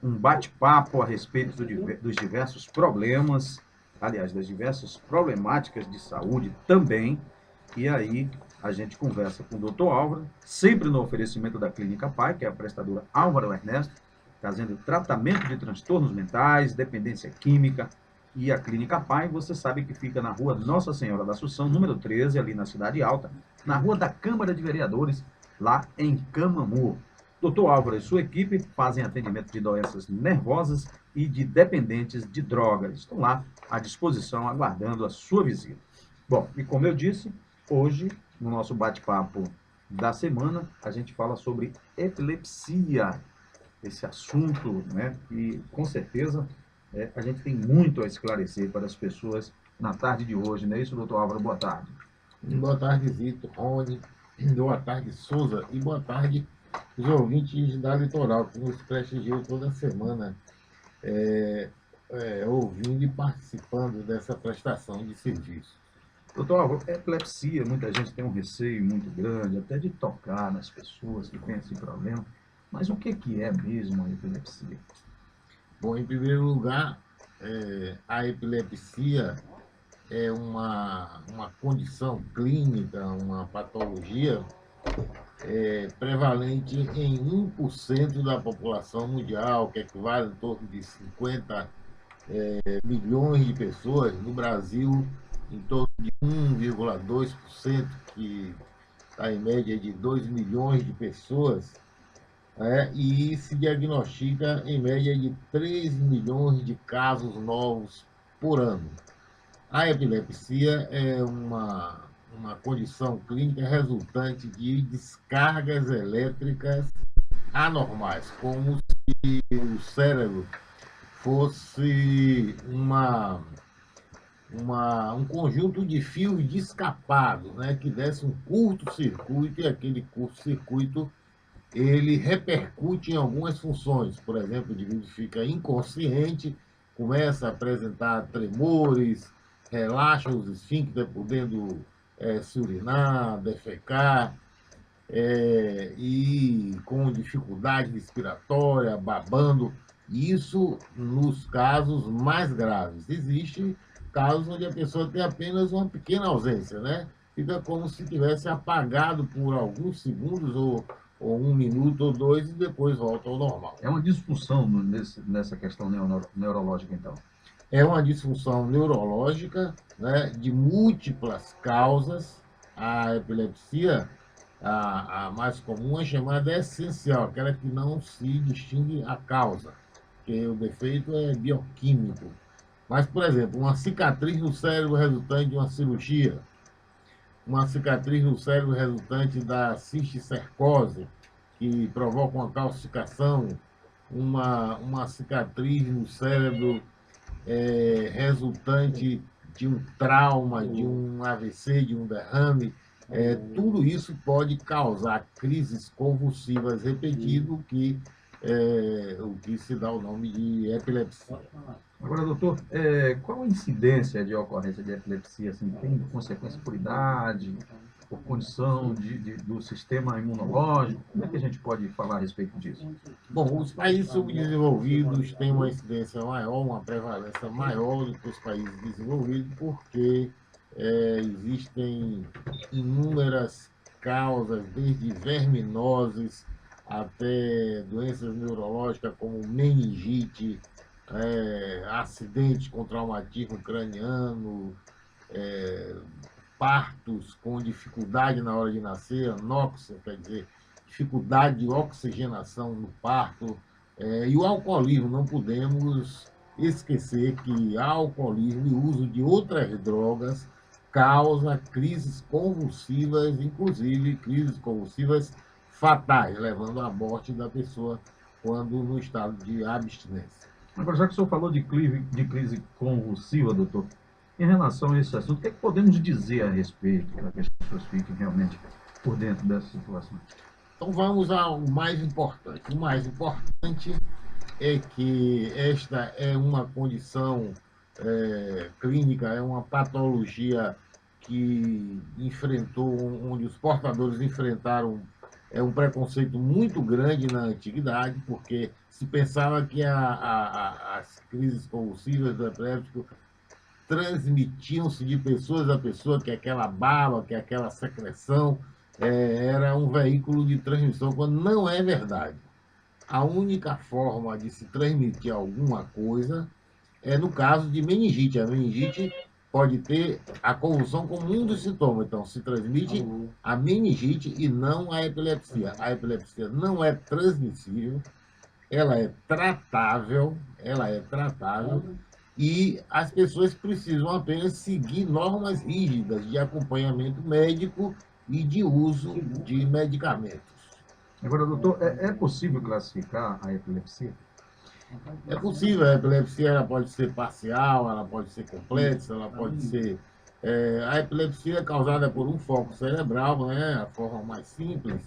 um bate-papo a respeito dos diversos problemas, aliás, das diversas problemáticas de saúde também. E aí a gente conversa com o Dr. Álvaro, sempre no oferecimento da Clínica Pai, que é a prestadora Álvaro Ernesto, fazendo tratamento de transtornos mentais, dependência química. E a Clínica Pai, você sabe que fica na rua Nossa Senhora da Assunção, número 13, ali na Cidade Alta, na rua da Câmara de Vereadores, lá em Camamu. Doutor Álvaro e sua equipe fazem atendimento de doenças nervosas e de dependentes de drogas. Estão lá à disposição, aguardando a sua visita. Bom, e como eu disse, hoje, no nosso bate-papo da semana, a gente fala sobre epilepsia, esse assunto, né? E com certeza a gente tem muito a esclarecer para as pessoas na tarde de hoje, não é isso, doutor Álvaro? Boa tarde. Boa tarde, Zito, Rony. Boa tarde, Souza. E boa tarde, os ouvintes da Litoral, que nos prestigiam toda semana, ouvindo e participando dessa prestação de serviço. Doutor Álvaro, epilepsia, muita gente tem um receio muito grande, até de tocar nas pessoas que têm esse problema. Mas o que é mesmo a epilepsia? Bom, em primeiro lugar, a epilepsia é uma condição clínica, uma patologia prevalente em 1% da população mundial, que equivale em torno de 50 milhões de pessoas. No Brasil, em torno de 1,2%, que está em média de 2 milhões de pessoas, e se diagnostica em média de 3 milhões de casos novos por ano. A epilepsia é uma condição clínica resultante de descargas elétricas anormais, como se o cérebro fosse um conjunto de fios descapados, né, que desse um curto-circuito, e aquele curto-circuito ele repercute em algumas funções. Por exemplo, o indivíduo fica inconsciente, começa a apresentar tremores, relaxa os esfíncteres, podendo se urinar, defecar, e com dificuldade respiratória, babando. Isso nos casos mais graves. Existe casos onde a pessoa tem apenas uma pequena ausência, né? Fica como se tivesse apagado por alguns segundos ou um minuto ou dois e depois volta ao normal. É uma disfunção nessa questão neurológica, então. É uma disfunção neurológica, né, de múltiplas causas. A epilepsia, a mais comum, é chamada essencial, aquela que não se distingue a causa, porque o defeito é bioquímico. Mas, por exemplo, uma cicatriz no cérebro resultante de uma cirurgia, uma cicatriz no cérebro resultante da cisticercose, que provoca uma calcificação, uma cicatriz no cérebro resultante de um trauma, de um AVC, de um derrame, tudo isso pode causar crises convulsivas repetidas, o que se dá o nome de epilepsia. Agora, doutor, qual a incidência de ocorrência de epilepsia? Assim, tem consequência por idade, por condição do sistema imunológico? Como é que a gente pode falar a respeito disso? Bom, os países subdesenvolvidos têm uma incidência maior, uma prevalência maior do que os países desenvolvidos, porque existem inúmeras causas, desde verminoses até doenças neurológicas como meningite, acidentes com traumatismo craniano, é, partos com dificuldade na hora de nascer, anóxia, quer dizer, dificuldade de oxigenação no parto, e o alcoolismo. Não podemos esquecer que alcoolismo e o uso de outras drogas causa crises convulsivas, inclusive crises convulsivas fatais, levando à morte da pessoa quando no estado de abstinência. Agora, já que o senhor falou de crise convulsiva, doutor, em relação a esse assunto, o que é que podemos dizer a respeito para que as pessoas fiquem realmente por dentro dessa situação? Então vamos ao mais importante. O mais importante é que esta é uma condição clínica, é uma patologia que enfrentou, onde os portadores enfrentaram é um preconceito muito grande na antiguidade, porque se pensava que as crises convulsivas do epiléptico transmitiam-se de pessoas a pessoa, que aquela baba, que aquela secreção era um veículo de transmissão, quando não é verdade. A única forma de se transmitir alguma coisa é no caso de meningite. A meningite pode ter a convulsão como um dos sintomas. Então, se transmite a meningite e não a epilepsia. A epilepsia não é transmissível, ela é tratável e as pessoas precisam apenas seguir normas rígidas de acompanhamento médico e de uso de medicamentos. Agora, doutor, é possível classificar a epilepsia? É possível, a epilepsia ela pode ser parcial, ela pode ser complexa, ela pode ser... a epilepsia é causada por um foco cerebral, né? A forma mais simples.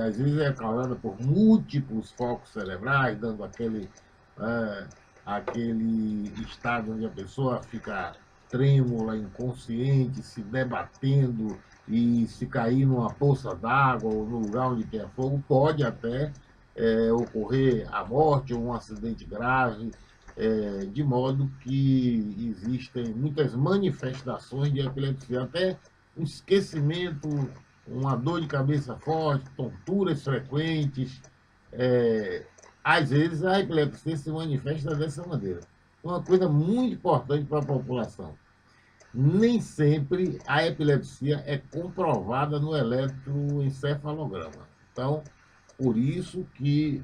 Às vezes é causada por múltiplos focos cerebrais, dando aquele estado onde a pessoa fica trêmula, inconsciente, se debatendo, e se cair numa poça d'água ou no lugar onde tem fogo, pode até ocorrer a morte ou um acidente grave, de modo que existem muitas manifestações de epilepsia, até um esquecimento, uma dor de cabeça forte, tonturas frequentes. Às vezes a epilepsia se manifesta dessa maneira. Uma coisa muito importante para a população: nem sempre a epilepsia é comprovada no eletroencefalograma. Então, por isso que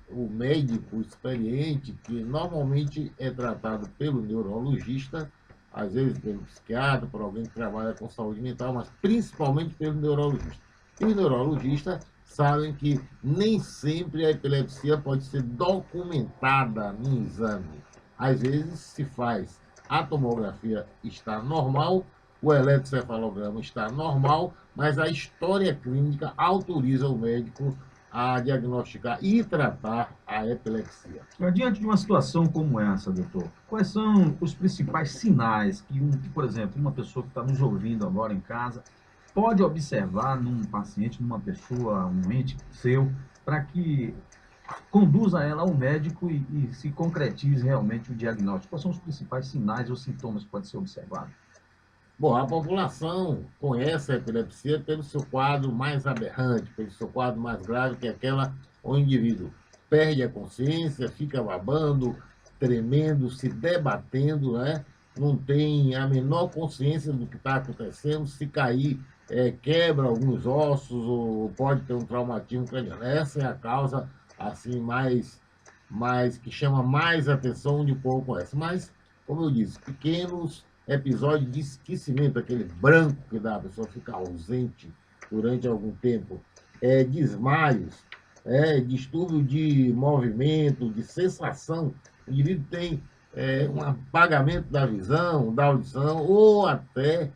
o médico experiente, que normalmente é tratado pelo neurologista, às vezes pelo psiquiatra, por alguém que trabalha com saúde mental, mas principalmente pelo neurologista. E os neurologistas sabem que nem sempre a epilepsia pode ser documentada no exame. Às vezes se faz a tomografia está normal, o eletrocefalograma está normal, mas a história clínica autoriza o médico a diagnosticar e tratar a epilepsia. Diante de uma situação como essa, doutor, quais são os principais sinais que, por exemplo, uma pessoa que está nos ouvindo agora em casa pode observar num paciente, numa pessoa, um ente seu, para que conduza ela ao médico e se concretize realmente o diagnóstico? Quais são os principais sinais ou sintomas que podem ser observados? Bom, a população conhece a epilepsia pelo seu quadro mais aberrante, pelo seu quadro mais grave, que é aquela onde o indivíduo perde a consciência, fica babando, tremendo, se debatendo, né? Não tem a menor consciência do que está acontecendo, se cair, quebra alguns ossos ou pode ter um traumatismo craniano. Essa é a causa assim mais que chama mais atenção de um povo conhece. Mas, como eu disse, pequenos episódio de esquecimento, aquele branco que dá, a pessoa fica ausente durante algum tempo, desmaios, distúrbio de movimento, de sensação, o indivíduo tem um apagamento da visão, da audição, ou até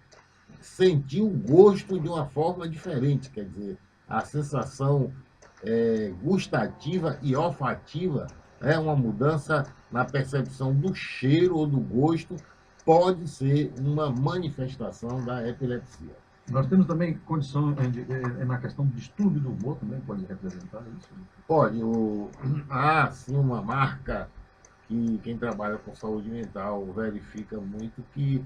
sentir o gosto de uma forma diferente, quer dizer, a sensação gustativa e olfativa é uma mudança na percepção do cheiro ou do gosto, pode ser uma manifestação da epilepsia. Nós temos também condição na questão do distúrbio do humor, também pode representar isso? Pode. Há, sim, uma marca que quem trabalha com saúde mental verifica muito que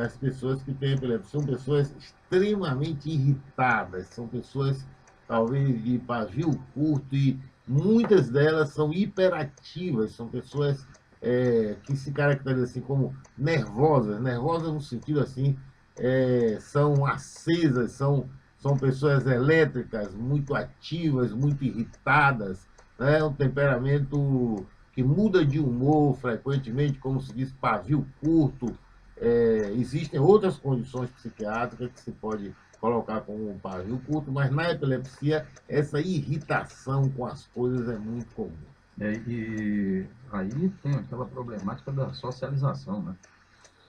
as pessoas que têm epilepsia são pessoas extremamente irritadas, são pessoas, talvez, de pavio curto, e muitas delas são hiperativas, são pessoas que se caracterizam assim como nervosas no sentido assim, são acesas, são pessoas elétricas, muito ativas, muito irritadas, né? Um temperamento que muda de humor frequentemente, como se diz, pavio curto. Existem outras condições psiquiátricas que se pode colocar como um pavio curto, mas na epilepsia essa irritação com as coisas é muito comum. E aí tem aquela problemática da socialização, né?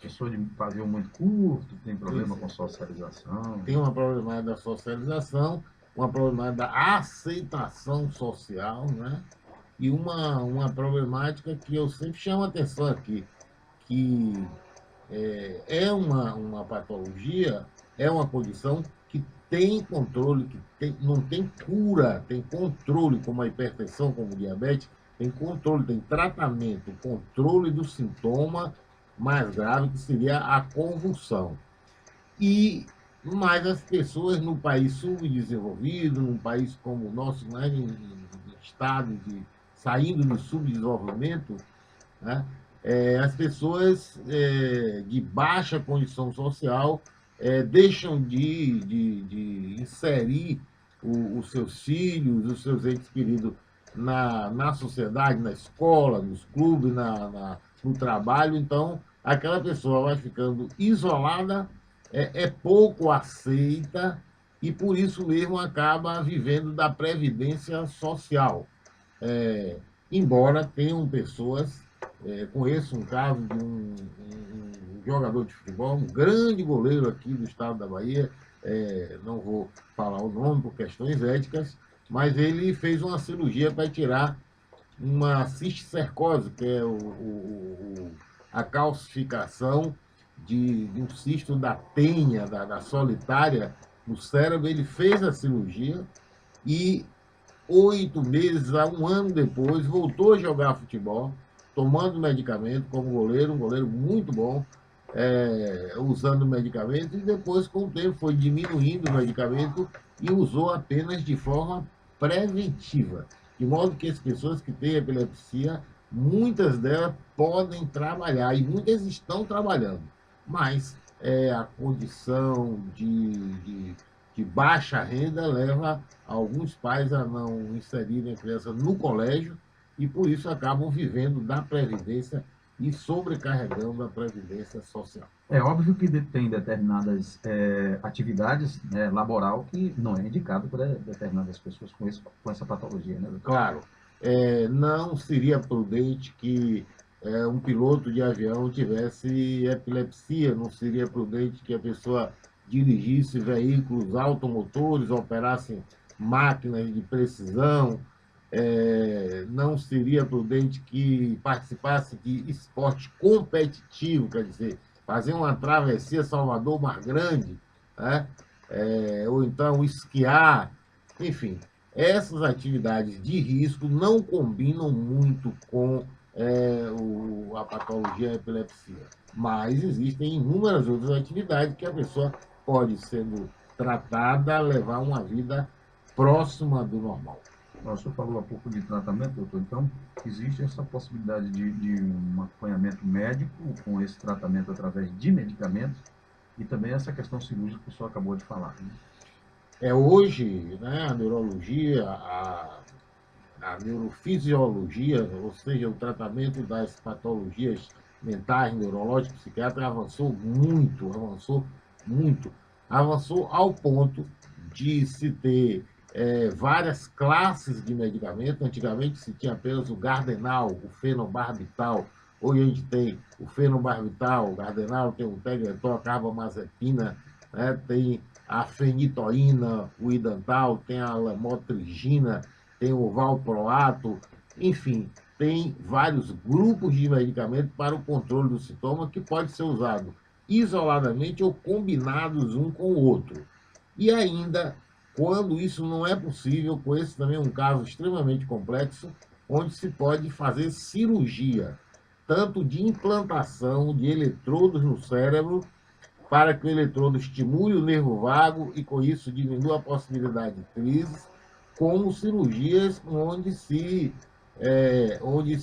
Pessoa de pavio muito curto, tem problema com socialização. Tem uma problemática da socialização, uma problemática da aceitação social, né? E uma problemática que eu sempre chamo a atenção aqui, que é uma patologia, é uma condição que tem controle, não tem cura, tem controle, como a hipertensão, como o diabetes, tem controle, tem tratamento, controle do sintoma mais grave, que seria a convulsão. Mas as pessoas no país subdesenvolvido, num país como o nosso, né, em estado saindo do subdesenvolvimento, né, as pessoas de baixa condição social deixam de inserir os seus filhos, os seus entes queridos na sociedade, na escola, nos clubes, no trabalho. Então, aquela pessoa vai ficando isolada, pouco aceita e, por isso mesmo, acaba vivendo da previdência social. Embora tenham pessoas, conheço um caso de um jogador de futebol, um grande goleiro aqui do estado da Bahia, não vou falar o nome por questões éticas, mas ele fez uma cirurgia para tirar uma cisticercose, que é a calcificação de um cisto da tenha, da solitária no cérebro. Ele fez a cirurgia e 8 meses a 1 ano depois voltou a jogar futebol, tomando medicamento como goleiro, um goleiro muito bom, usando medicamento, e depois, com o tempo, foi diminuindo o medicamento e usou apenas de forma preventiva. De modo que as pessoas que têm epilepsia, muitas delas podem trabalhar, e muitas estão trabalhando, mas a condição de baixa renda leva alguns pais a não inserirem a criança no colégio e, por isso, acabam vivendo da previdência e sobrecarregando a previdência social. É óbvio que tem determinadas atividades, né, laboral, que não é indicado para determinadas pessoas com essa patologia, né, doutor? Claro, não seria prudente que um piloto de avião tivesse epilepsia, não seria prudente que a pessoa dirigisse veículos automotores, operasse máquinas de precisão, não seria prudente que participasse de esporte competitivo, quer dizer, fazer uma travessia Salvador-Mar Grande, né? Ou então esquiar, enfim. Essas atividades de risco não combinam muito com a patologia epilepsia, mas existem inúmeras outras atividades que a pessoa pode, sendo tratada, levar uma vida próxima do normal. O senhor falou há pouco de tratamento, doutor, então existe essa possibilidade de um acompanhamento médico com esse tratamento através de medicamentos e também essa questão cirúrgica que o senhor acabou de falar, né? Hoje, né, a neurologia, a neurofisiologia, ou seja, o tratamento das patologias mentais, neurológicas, psiquiátricas, avançou muito, avançou ao ponto de se ter várias classes de medicamento. Antigamente se tinha apenas o Gardenal, o fenobarbital. Hoje a gente tem o fenobarbital, o Gardenal, tem o Tegretol, a carbamazepina, né? Tem a fenitoína, o Idantal, tem a lamotrigina, tem o valproato, enfim, tem vários grupos de medicamentos para o controle do sintoma que pode ser usado isoladamente ou combinados um com o outro. E ainda, quando isso não é possível, com esse também é um caso extremamente complexo, onde se pode fazer cirurgia, tanto de implantação de eletrodos no cérebro, para que o eletrodo estimule o nervo vago e, com isso, diminua a possibilidade de crises, como cirurgias onde se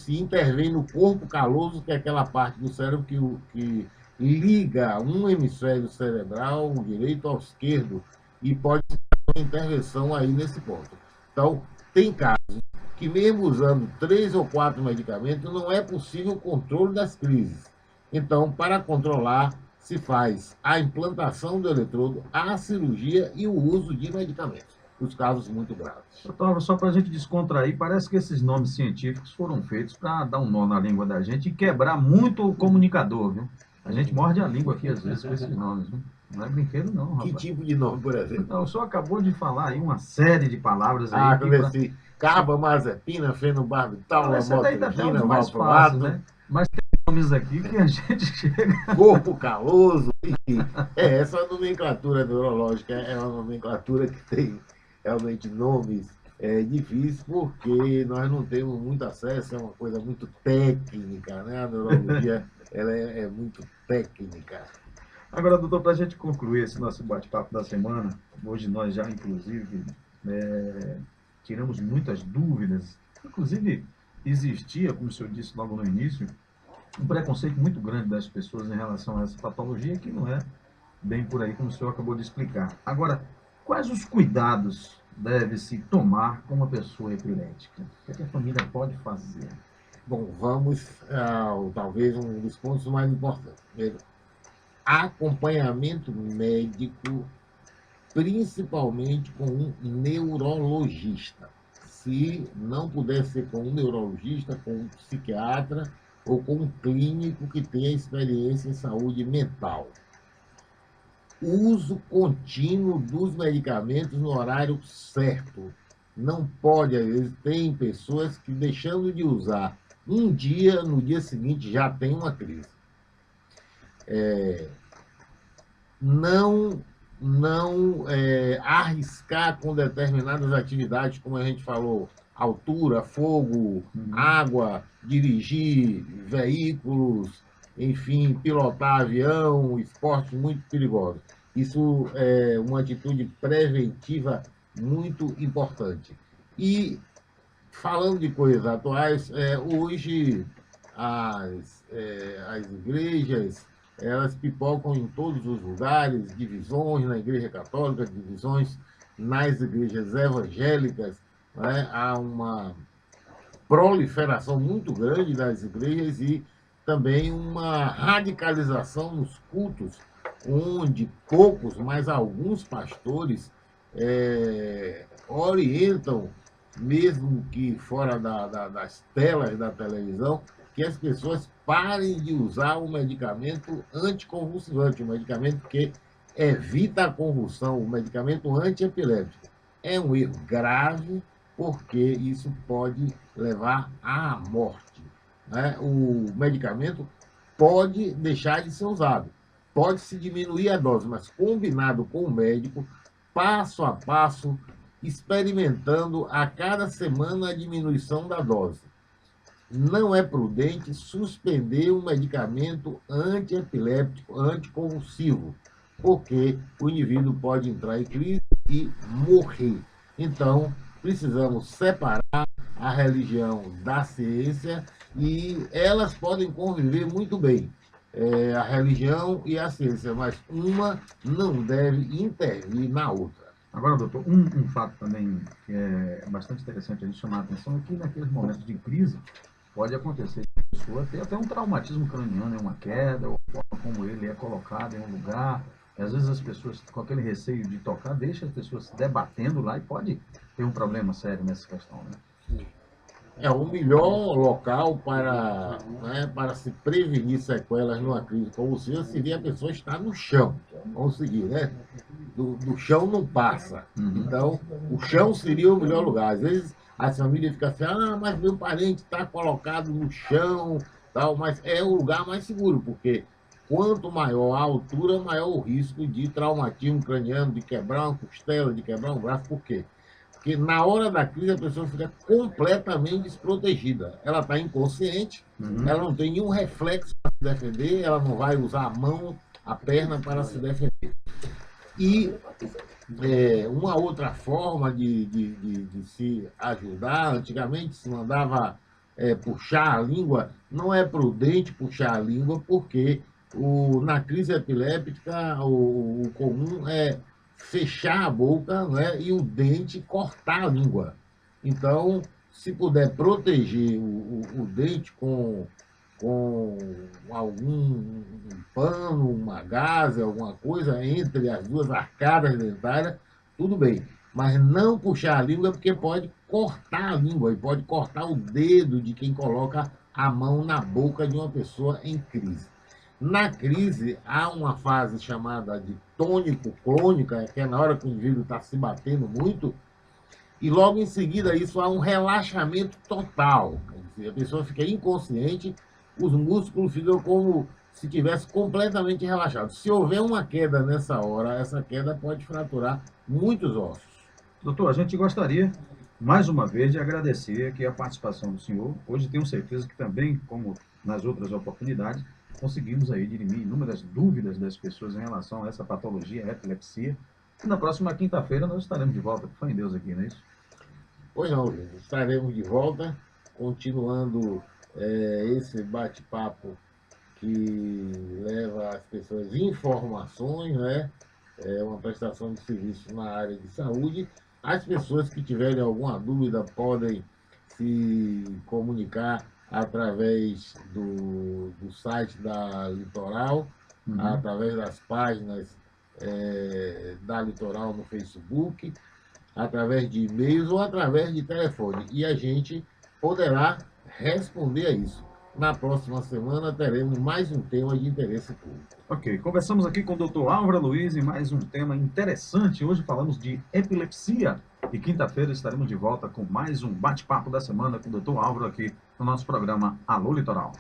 intervém no corpo caloso, que é aquela parte do cérebro que liga um hemisfério cerebral, o direito ao esquerdo, e pode ter uma intervenção aí nesse ponto. Então, tem casos que, mesmo usando 3 ou 4 medicamentos, não é possível o controle das crises. Então, para controlar, se faz a implantação do eletrodo, a cirurgia e o uso de medicamentos, os casos muito graves. Doutor, só para a gente descontrair, parece que esses nomes científicos foram feitos para dar um nó na língua da gente e quebrar muito o comunicador, viu? A gente morde a língua aqui, às vezes, com esses nomes, viu? Não é brinquedo, não, rapaz. Que tipo de nome, por exemplo? Então, o senhor acabou de falar aí uma série de palavras aí. Carbamazepina, fenobarbital, lamotrigina, valproato, né? Mas tem nomes aqui que a gente chega. Corpo caloso, enfim. Essa nomenclatura neurológica é uma nomenclatura que tem realmente nomes difíceis, porque nós não temos muito acesso, é uma coisa muito técnica, né? A neurologia ela é muito técnica. Agora, doutor, para a gente concluir esse nosso bate-papo da semana, hoje nós já, inclusive, tiramos muitas dúvidas. Inclusive, existia, como o senhor disse logo no início, um preconceito muito grande das pessoas em relação a essa patologia, que não é bem por aí, como o senhor acabou de explicar. Agora, quais os cuidados deve-se tomar com uma pessoa epilética? O que é que a família pode fazer? Bom, vamos ao talvez um dos pontos mais importantes. Acompanhamento médico, principalmente com um neurologista. Se não puder ser com um neurologista, com um psiquiatra ou com um clínico que tenha experiência em saúde mental. Uso contínuo dos medicamentos no horário certo. Não pode, às vezes, tem pessoas que deixando de usar um dia, no dia seguinte já tem uma crise. Não arriscar com determinadas atividades, como a gente falou, altura, fogo, água, dirigir veículos, enfim, pilotar avião, esportes muito perigosos. Isso é uma atitude preventiva muito importante. E, falando de coisas atuais, hoje as igrejas elas pipocam em todos os lugares, divisões na Igreja Católica, divisões nas igrejas evangélicas, né? Há uma proliferação muito grande das igrejas e também uma radicalização nos cultos, onde poucos, mas alguns pastores orientam, mesmo que fora das telas da televisão, que as pessoas parem de usar o medicamento anticonvulsivante, o medicamento que evita a convulsão, o medicamento antiepiléptico. É um erro grave, porque isso pode levar à morte, né? O medicamento pode deixar de ser usado, pode-se diminuir a dose, mas combinado com o médico, passo a passo, experimentando a cada semana a diminuição da dose. Não é prudente suspender um medicamento antiepiléptico, anticonvulsivo, porque o indivíduo pode entrar em crise e morrer. Então, precisamos separar a religião da ciência e elas podem conviver muito bem, a religião e a ciência, mas uma não deve intervir na outra. Agora, doutor, um fato também que é bastante interessante a gente chamar a atenção é que naqueles momentos de crise pode acontecer que a pessoa tenha até um traumatismo craniano, uma queda, ou a forma como ele é colocado em um lugar. E às vezes as pessoas, com aquele receio de tocar, deixam as pessoas se debatendo lá e pode ter um problema sério nessa questão, né? É o melhor local para se prevenir sequelas numa crise convulsiva seria a pessoa estar no chão. Vamos seguir, né? Do chão não passa. Então, o chão seria o melhor lugar. Às vezes, as famílias ficam assim, mas meu parente está colocado no chão, tal, mas é o lugar mais seguro, porque quanto maior a altura, maior o risco de traumatismo craniano, de quebrar uma costela, de quebrar um braço. Por quê? Porque na hora da crise a pessoa fica completamente desprotegida. Ela está inconsciente, ela não tem nenhum reflexo para se defender, ela não vai usar a mão, a perna para se defender. E uma outra forma de se ajudar, antigamente se mandava puxar a língua, não é prudente puxar a língua, porque na crise epiléptica o comum é fechar a boca, né, e o dente cortar a língua. Então, se puder proteger o dente com algum pano, uma gaze, alguma coisa entre as duas arcadas dentárias, tudo bem. Mas não puxar a língua, porque pode cortar a língua e pode cortar o dedo de quem coloca a mão na boca de uma pessoa em crise. Na crise, há uma fase chamada de tônico-clônica, que é na hora que o indivíduo está se batendo muito, e logo em seguida isso há um relaxamento total. Quer dizer, a pessoa fica inconsciente, os músculos ficam como se tivesse completamente relaxado. Se houver uma queda nessa hora, essa queda pode fraturar muitos ossos. Doutor, a gente gostaria, mais uma vez, de agradecer aqui a participação do senhor. Hoje tenho certeza que também, como nas outras oportunidades, conseguimos aí dirimir inúmeras dúvidas das pessoas em relação a essa patologia, a epilepsia. E na próxima quinta-feira nós estaremos de volta. Fé em Deus aqui, não é isso? Pois não, gente. Estaremos de volta, continuando esse bate-papo que leva às pessoas informações, né? É uma prestação de serviço na área de saúde. As pessoas que tiverem alguma dúvida podem se comunicar através do site da Litoral, através das páginas da Litoral no Facebook, através de e-mails ou através de telefone. E a gente poderá responder a isso. Na próxima semana teremos mais um tema de interesse público. Ok, conversamos aqui com o Dr. Álvaro Luiz em mais um tema interessante. Hoje falamos de epilepsia e quinta-feira estaremos de volta com mais um bate-papo da semana com o Dr. Álvaro aqui no nosso programa Alô Litoral.